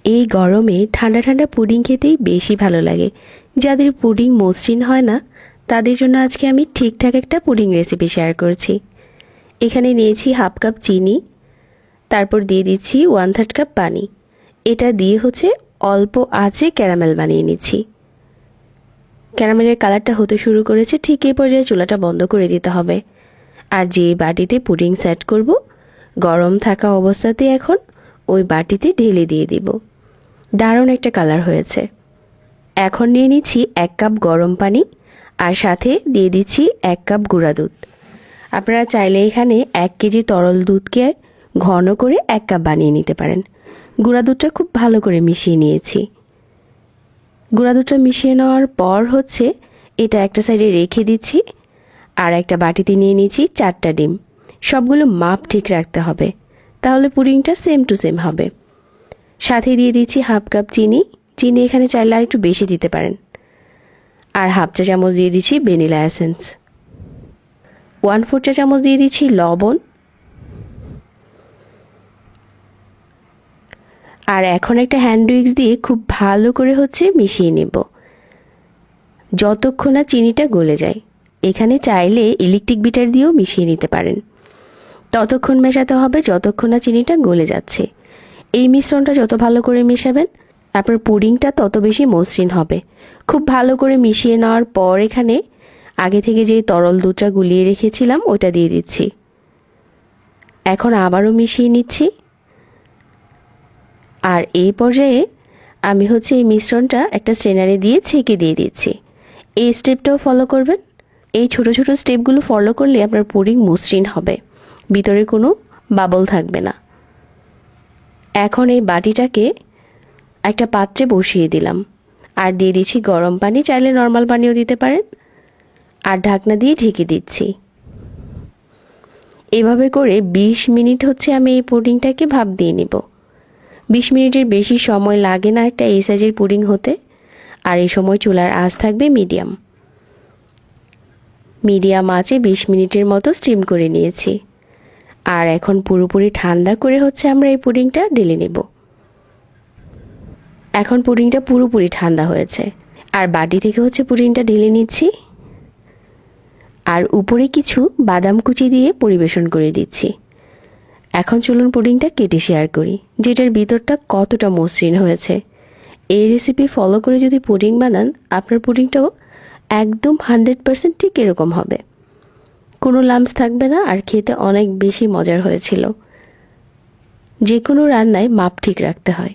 এই গরমে ঠান্ডা ঠান্ডা পুডিং খেতেই বেশি ভালো লাগে। যাদের পুডিং মসৃণ হয় না তাদের জন্য আজকে আমি ঠিকঠাক একটা পুডিং রেসিপি শেয়ার করছি। এখানে নিয়েছি হাফ কাপ চিনি, তারপর দিয়ে দিচ্ছি 1/3 কাপ পানি। এটা দিয়ে অল্প আঁচে ক্যারামেল বানিয়ে নিচ্ছি। ক্যারামেলের কালারটা হতে শুরু করেছে, ঠিক এই পর্যায়ে চুলাটা বন্ধ করে দিতে হবে। আর যে বাটিতে পুডিং সেট করব, গরম থাকা অবস্থাতেই এখন ওই বাটিতে ঢেলে দিয়ে দিব। দারুণ একটা কালার হয়েছে। এখন নিয়ে নিচ্ছি 1 কাপ গরম পানি, আর সাথে দিয়ে দিচ্ছি 1 কাপ গুঁড়া দুধ। আপনারা চাইলে এখানে 1 কেজি তরল দুধকে ঘন করে 1 কাপ বানিয়ে নিতে পারেন। গুঁড়া দুধটা খুব ভালো করে মিশিয়ে নিয়েছি। গুঁড়া দুধটা মিশিয়ে নেওয়ার পর এটা একটা সাইডে রেখে দিচ্ছি। আর একটা বাটিতে নিয়ে নিচ্ছি 4টা ডিম। সবগুলো মাপ ঠিক রাখতে হবে, তাহলে পুডিংটা সেম টু সেম হবে। সাথে দিয়ে দিচ্ছি হাফ কাপ চিনি। চিনি এখানে চাইলে আর একটু বেশি দিতে পারেন। আর হাফ চা চামচ দিয়ে দিচ্ছি ভ্যানিলা এসেন্স। 1/4 চা চামচ দিয়ে দিচ্ছি লবণ। আর এখন একটা হ্যান্ড উইক্স দিয়ে খুব ভালো করে মিশিয়ে নেব, যতক্ষণ না চিনিটা গলে যায়। এখানে চাইলে ইলেকট্রিক বিটার দিয়েও মিশিয়ে নিতে পারেন। ততক্ষণ মেশাতে হবে যতক্ষণ না চিনিটা গলে যাচ্ছে। এই মিশ্রণটা যত ভালো করে মেশাবেন আপনার পুডিংটা তত বেশি মসৃণ হবে। খুব ভালো করে মিশিয়ে নেওয়ার পর এখানে আগে থেকে যে তরল দুধটা গুলিয়ে রেখেছিলাম ওটা দিয়ে দিচ্ছি। এখন আবারও মিশিয়ে নিচ্ছি। আর এই পর্যায়ে আমি এই মিশ্রণটা একটা স্ট্রেনারে দিয়ে ছেঁকে দিয়ে দিচ্ছি। এই স্টেপটাও ফলো করবেন। এই ছোট ছোট স্টেপগুলো ফলো করলে আপনার পুডিং মসৃণ হবে, ভিতরে কোনো বাবল থাকবে না। এখন এই বাটিটাকে একটা পাত্রে বসিয়ে দিলাম, আর দিয়ে দিচ্ছি গরম পানি, চাইলে নর্মাল পানিও দিতে পারেন। আর ঢাকনা দিয়ে ঢেকে দিচ্ছি। এভাবে করে 20 মিনিট আমি এই পুডিংটাকে ভাপ দিয়ে নিব। 20 মিনিটের বেশি সময় লাগে না একটা এই সাইজের পুডিং হতে। আর এই সময় চুলার আঁচ থাকবে মিডিয়াম আঁচে 20 মিনিটের মতো স্টিম করে নিয়েছি। আর এখন পুরোপুরি ঠান্ডা করে আমরা এই পুডিংটা ঢেলে নেব। এখন পুডিংটা পুরোপুরি ঠান্ডা হয়েছে, আর বাটি থেকে পুডিংটা ঢেলে নিচ্ছি। আর উপরে কিছু বাদাম কুচি দিয়ে পরিবেশন করে দিচ্ছি। এখন চলুন পুডিংটা কেটে শেয়ার করি, যেটার ভিতরটা কতটা মসৃণ হয়েছে। এই রেসিপি ফলো করে যদি পুডিং বানান, আপনার পুডিংটাও একদম 100% ঠিক এরকম হবে। কোনো লাম্পস থাকবে না, আর খেতে অনেক বেশি মজার হয়েছিল। যে কোনো রান্নায় মাপ ঠিক রাখতে হয়।